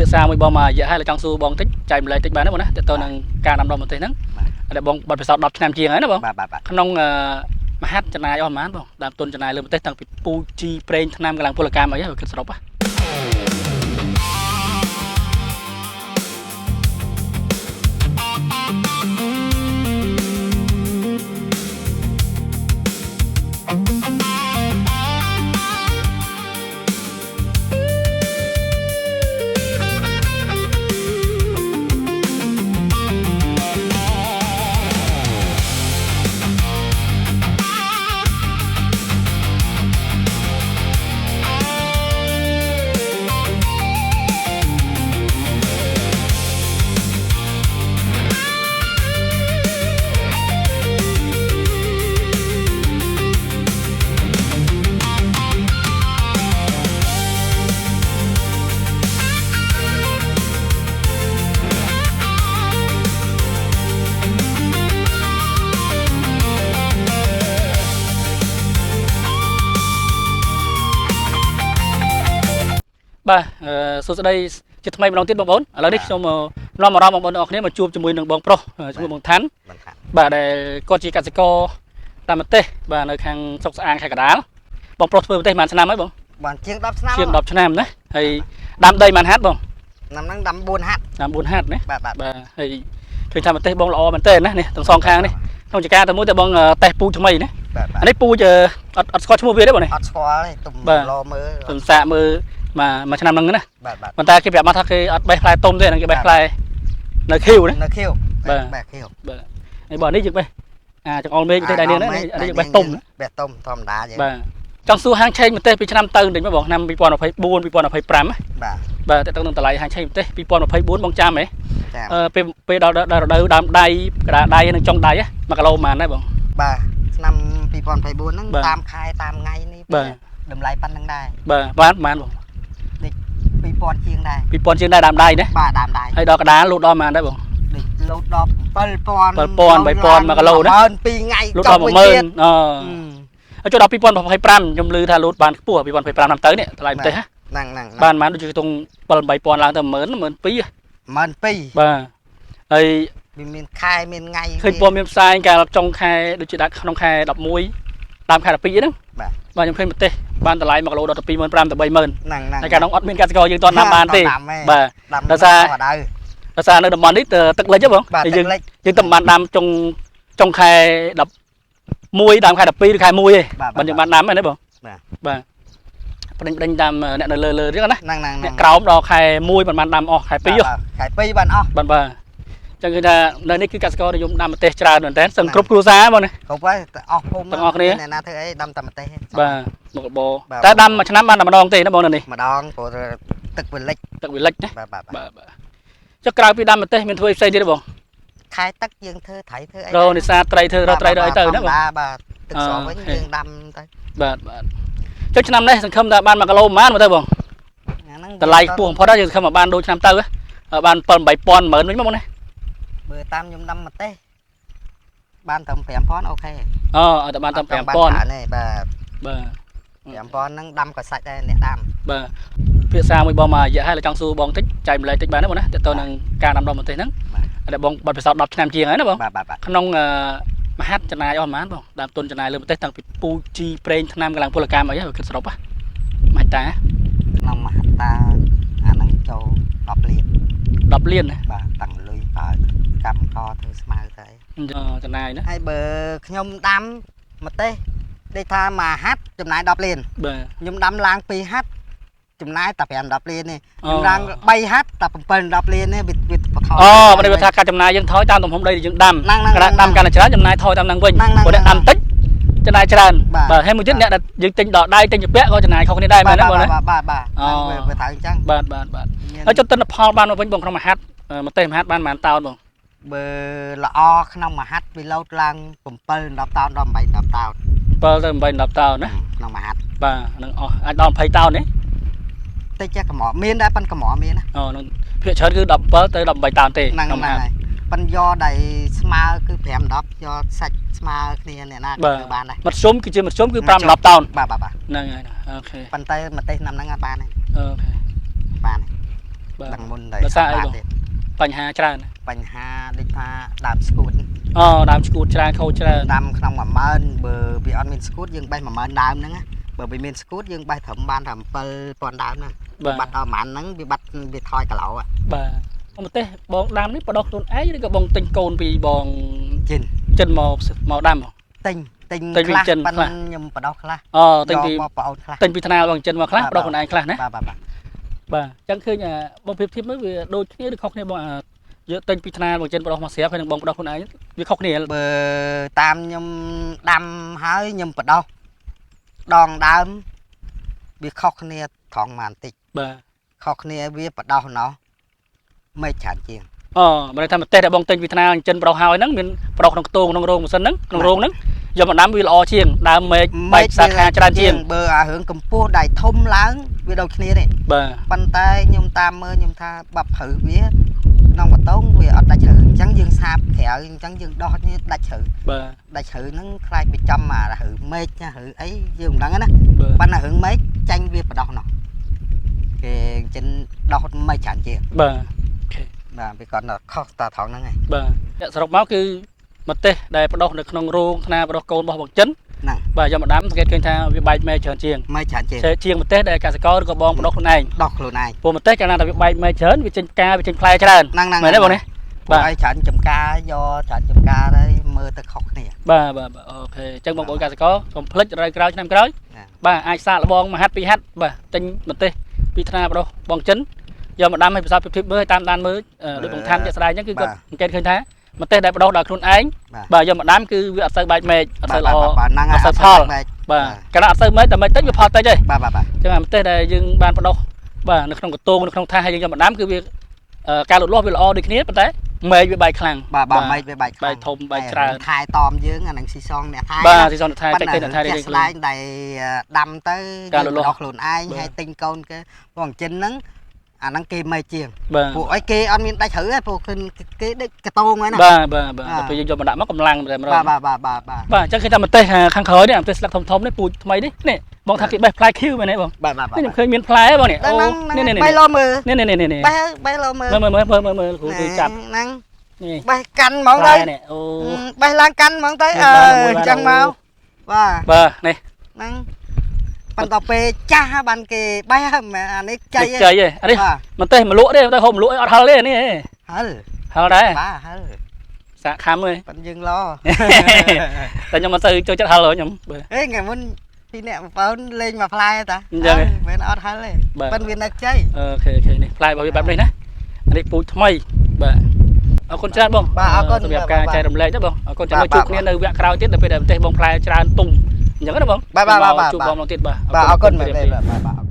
ភាសាមួយបងមករយៈហើយចង់សួរបងតិចចែកម្លែកតិចបានទេបងណាតើតើនឹងការដាំដុះម្ទេសហ្នឹងតែបងបាត់ពិសោធន៍10ឆ្នាំជាងហើយណាបងក្នុងមហាត់ចំណាយអស់ប្រហែលបងដើមទុនចំណាយលើម្ទេសតាំងពីពូជីប្រេងថ្នាំកម្លាំងពលកម្មអីហ្នឹងគិតសរុបហ៎បាទសួស្តីជាថ្មីម្ដងទៀតបងប្អូនឥឡូវនេះខ្ញុំនាំអារម្មណ៍បងប្អូនទាំងអស់គ្នាមកជួបជាមួយនឹងបងប្រុសជាមួយបងឋានបាទដែលគាត់ជាកសិករតាមម្ទេសបាទនៅខាងស្រុកស្អាងខេត្តកណ្ដាលបងប្រុសធ្វើម្ទេសប្រហែលឆ្នាំហើយបងបានជាង10ឆ្នាំជាង10ឆ្នាំណាហើយដាំដីប៉ុន្មានហាត់បងឆ្នាំហ្នឹងដាំ4ហាត់ដាំ4ហាត់ណាបាទហើយឃើញថាម្ទេសបងល្អមែនតើណានេះទាំងសងខាងនេះក្នុងចការតែមួយតែបងតេស្តពូជថ្មីណាអានេះពូជអត់ស្គាល់ឈ្មោះវាទេបងនេះអត់ស្គាល់ទេទុំឡមើលទុំសាកមើលមួយឆ្នាំហ្នឹងណាបាទប៉ុន្តែគេប្រាប់មកថាគេអត់បេះផ្លែទុំទេហ្នឹងគេបេះផ្លែនៅខៀវណានៅខៀវបាទខៀវបាទហើយបងនេះយើងបេះចង្អុលមេឃទេដែរនេះនេះយើងបេះទុំបេះទុំធម្មតាយើងបាទចង់សួរហាងឆេងម្ទេសពីឆ្នាំទៅតិចមកបងឆ្នាំ2024 2025បាទតើតើនឹងតម្លៃហាងឆេងម្ទេស2024បងចាំហ៎ពេលដល់រដូវដើមដៃក្តារដៃនិងចុងដៃ1គីឡូប៉ុន្មានដែរបងបាទឆ្នាំ2024ហ្នឹងតាមខែតាមថ្ងៃនេះតម្លៃប៉ុណ្្នឹងដែរបាទប៉ុន្មានបង2000ជាងដែរ2000ជាងដែរដើមដៃណាបាទដើមដៃហើយដល់កដាលលូតដល់ប៉ុន្មានដែរបងលូតដល់7000 3000 1គីឡូណា2ថ្ងៃលូតដល់10000ហើយចូលដល់2025ខ្ញុំឮថាលូតបានខ្ពស់2025ឆ្នាំទៅនេះតម្លៃម្ទេសហ្នឹងបានប៉ុន្មានដូចជាទង7-8000ឡើងទៅ12000 12000បាទហើយវាមានខែមានថ្ងៃឃើញពណ៌មានផ្សាយកាលចុងខែដូចជាដាក់ក្នុងខែ11ដើមខែ12ហ្នឹងបាទខ្ញុំឃើញម្ទេសបានតម្លៃ1គីឡូដល់ទៅ25000ទៅ30000ហ្នឹងហើយកាលនោះអត់មានកសិករយើងតដាំបានទេបាទដោយសារនៅតំបន់នេះទឹកលិចហ៎បងយើងទៅបានដាំចុងខែ11ដើមខែ12ឬខែ1ទេបាទយើងបានដាំហ្នឹងបងបាទបដិញតាមអ្នកនៅលើទៀតណាអ្នកក្រោមដល់ខែ1មិនបានដាំអស់ខែ2ខែ2បានអស់បាទចឹងគឺថានៅនេះគឺកសិករនិយមដាំម្ទេសច្រើនមែនតើសឹងគ្រប់គ្រួសារបងណាគ្រប់ហើយអស់ភូមិទាំងអស់គ្នាអ្នកណាធ្វើអីដាំតែម្ទេសបាទមុខរបរតែដាំមួយឆ្នាំបានតែម្ដងទេណាបងនៅនេះម្ដងព្រោះទឹកវាលិចណាបាទចុះក្រៅពីដាំម្ទេសមានធ្វើផ្សេងទៀតទេបងខែទឹកយើងធ្វើត្រីធ្វើអីរនេសាទត្រីធ្វើរកត្រីរកអីទៅណាបងបាទទឹកស្រស់វិញយើងដាំទៅបាទចុះឆ្នាំនេះសង្ឃឹមថាបាន1គីឡូប៉ុន្មានមកទៅបងតម្លៃខ្ពស់បំផុតយើងសង្ឃឹមថាបានដូចឆ្នាំទៅបាន7-8000 10000វិញមកណាបើតាមខ្ញុំដាំម្ទេសបានត្រឹម5000អូខេតែបានត្រឹម5000នេះបាទ5000ហ្នឹងដាំក៏សាច់ដែរអ្នកដាំបាទភាសាមួយបងមករយៈហើយចង់សួរបងតិចចែកម្លែកតិចបានទេបងណាតើតើនឹងការដាំដុះម្ទេសហ្នឹងតែបងបាត់ពិសោធន៍10ឆ្នាំជាងហើយណាបងក្នុងមហាត់ចំណាយអស់ប្រហែលបងដើមទុនចំណាយលើម្ទេសតាំងពីពូជីប្រេងថ្នាំកម្លាំងពលកម្មអីហ្នឹងគិតសរុបមិនតាក្នុងមហាតាអាហ្នឹងចូល10លាន10លានណាបាទតាំងលុយប្រើកម្មករធ្វើស្មៅទៅចំណាយណាហើយបើខ្ញុំដាំម្ទេសដូចថាមួយហាត់ចំណាយ10លានបាទខ្ញុំដាំឡើង2ហាត់ចំណាយតែ5-10លាននេះខ្ញុំឡើង3ហាត់តែ7-10លាននេះវាបថមិនได้ថាការចំណាយយើងថយតាមទំហំដីដែលយើងដាំដាំកាន់តែច្រើនចំណាយថយតាមហ្នឹងវិញព្រោះអ្នកដាំតិចចំណាយច្រើនបាទហើយមួយទៀតអ្នកដែលយើងទិញដល់ដៃទិញជាពាក់ក៏ចំណាយខុសគ្នាដែរមែនទេបងណាបាទវាត្រូវអញ្ចឹងបាទហើយចុះទិន្នផលបានមកវិញបងក្នុងមួយហាត់ម្ទេសមហាត់បានប៉ុន្មានតោនបងបើល្អក្នុងមួយហាត់វាលោតឡើង7-10តោនដល់8-10តោន7ទៅ8-10តោនណាក្នុងមួយហាត់បាទនឹងអស់អាចដល់20តោនទេតិចចេះកម្រមានដែរប៉ុនកម្រមានណានឹងភាគច្រើនគឺ17ទៅ18តោនទេក្នុងហាត់ប៉ុនយកដៃស្មើគឺ5-10យកសាច់ស្មើគ្នាអ្នកណាធ្វើបានដែរមធ្យមគឺជាមធ្យមគឺ5-10តោនបាទហ្នឹងហើយអូខេប៉ុន្តែម្ទេសឆ្នាំហ្នឹងអត់បានទេអូខេបាន đằng môn ដល់ này សារអីបងបញ្ហាច្រើន បញ្ហាដូចថាដើមស្គួត អូដើមស្គួតច្រើនខូចច្រើន ដាំក្នុង 10000 បើវាអត់មានស្គួតយើងបេះ 10000 ដើមហ្នឹងបើវាមានស្គួតយើងបេះត្រឹមបានតែ 7000 ដើមហ្នឹងបាត់ដល់ប្រហែលហ្នឹងវាបាត់វាថយគីឡូបាទមកទេសបងដាំនេះបដោះខ្លួនឯងឬក៏បងទិញកូនពីបងចិនមកដាំ ទិញខ្លះប៉ិនខ្ញុំបដោះខ្លះទិញពីប្អូនខ្លះទិញពីថ្នាលបងចិនមកខ្លះបដោះខ្លួនឯងខ្លះណាបាទអញ្ចឹងឃើញបងភាពធៀបមើលវាដូចគ្នាឬខុសគ្នាបងយកទិញពីថ្នាលបងចិនបដោះមកស្រាប់ហើយនឹងបងបដោះខ្លួនឯងវាខុសគ្នាបើតាមខ្ញុំដាំហើយខ្ញុំបដោះដងដើមវាខុសគ្នាត្រង់បន្តិចបាទខុសគ្នាវាបដោះណោះមេច្រើនជាងមិនថាប្រទេសដែលបងទិញពីថ្នាលចិនបដោះហើយហ្នឹងមានបដោះក្នុងខ្ទងក្នុងរោងម៉ាស៊ីនហ្នឹងក្នុងរោងហ្នឹងយកមកដាំវាល្អជាងដើមមេឃបែកសាខាច្រើនជាងបើអារឿងកម្ពស់ដៃធំឡើងវាដូចគ្នាទេបាទប៉ុន្តែខ្ញុំតាមមើលខ្ញុំថាបាប់ព្រឺវាក្នុងបតងវាអត់ដាច់ជ្រៅអញ្ចឹងយើងសាបក្រៅអញ្ចឹងយើងដោះនេះដាច់ជ្រៅបាទដាច់ជ្រៅហ្នឹងខ្លាចវាចំអារឿងមេឃណារឿងអីយើងមិនដឹងណាប៉ុន្តែរឿងមេឃចាញ់វាបដោះណោះគេចិនដោះមេឃច្រើនជាងបាទបាទវាគាត់ខុសតាត្រង់ហ្នឹងឯងបាទសរុបមកគឺមកទេសដែលបដោះនៅក្នុងរោងថ្នាលបដោះកូនរបស់បងចិនហ្នឹងបាទយកមកដាំសង្កេតឃើញថាវាបែកមេច្រើនជាងជាងមកទេសដែលកសិករឬក៏បងបដោះខ្លួនឯងពួកមកទេសកាលណាតែវាបែកមេច្រើនវាចេញផ្កាវាចេញផ្លែច្រើនមែនទេបងនេះបាទឲ្យច្រើនចំការយកច្រើនចំការហើយមើលទៅខុសគ្នាបាទអូខេអញ្ចឹងបងប្អូនកសិករកុំភ្លេចរដូវក្រោយឆ្នាំក្រោយបាទអាចសាកល្បងមួយហាត់ពីរហាត់បាទទិញមកទេសពីថ្នាលបដោះបងចិនយកមកដាំឲ្យប្រសពភាពមើលតាមដានមើលដូចបងថានជាក់ស្ដែងអញ្ចឹងគឺគាត់សង្កេតឃើញថាមកទេសដែលបដោះដល់ខ្លួនឯងបាទយកមកដាំគឺវាអត់សូវបែកមេឃអត់សូវល្អអត់សូវផលបាទកាលណាអត់សូវមេឃតែមេឃតិចវាផលតិចទេបាទអញ្ចឹងអាមកទេសដែលយើងបានបដោះបាទនៅក្នុងកតងនៅក្នុងថាសហើយយើងយកមកដាំគឺវាការលូតលាស់វាល្អដូចគ្នាប៉ុន្តែមេឃវាបែកខ្លាំងបាទមេឃវាបែកខ្លាំងបែកធំបែកច្រើនថែតមយើងអានឹងស៊ីសងអ្នកថែបាទស៊ីសងអ្នកថែតិចតិចអ្នកថែរៀងៗខ្លួនដែលដាំទៅយើងបដោះខ្លួនឯងហើយទិញកូនគេបងចិនហ្នឹងអាហ្នឹងគេមេជាងពួកអីគេអត់មានដាច់ជ្រៅទេពួកគេដូចកតងហ្នឹងណាបាទពេលយើងយកមកដាក់មកកម្លាំងតែម្ដងបាទអញ្ចឹងគេថាមកទេសខាងក្រោយនេះមកទេសស្លឹកធំនេះពូជថ្មីនេះបងថាគេបេះផ្លែខៀវមែនទេបងបាទខ្ញុំឃើញមានផ្លែបងនេះអូនេះបេះលោមើលនេះបេះលោមើលមើលគ្រូជួយចាប់ហ្នឹងនេះបេះកាន់ហ្មងទៅអូបេះឡើងកាន់ហ្មងទៅអញ្ចឹងមកបាទនេះហ្នឹងប៉ុន្តែពេលចាស់បានគេបេះអានេះចៃអានេះមិនទេមកលក់ទេទៅហូបមកលក់អត់ហិលទេនេះហិលដែរបាទហិលសាកខំទេប៉ុន្តែយើងឡតែខ្ញុំមិនទៅចូលចិត្តហិលខ្ញុំហេថ្ងៃមុនពីអ្នកបងប្អូនលេងមកផ្លែតាអញ្ចឹងមិនអត់ហិលទេប៉ុន្តែវានៅចៃអូខេនេះផ្លែរបស់វាបែបនេះណាអានេះពូជថ្មីបាទអរគុណច្រើនបងបាទអរគុណសម្រាប់ការចែករំលែកណាបងអរគុណចាំជួបគ្នានៅវគ្គក្រោយទៀតដល់ពេលដែលប្រទេសបងផ្លែច្រើនទុំអញ្ចឹងណាបងបាទជួបបងម្ដងទៀតបាទអរគុណបាទ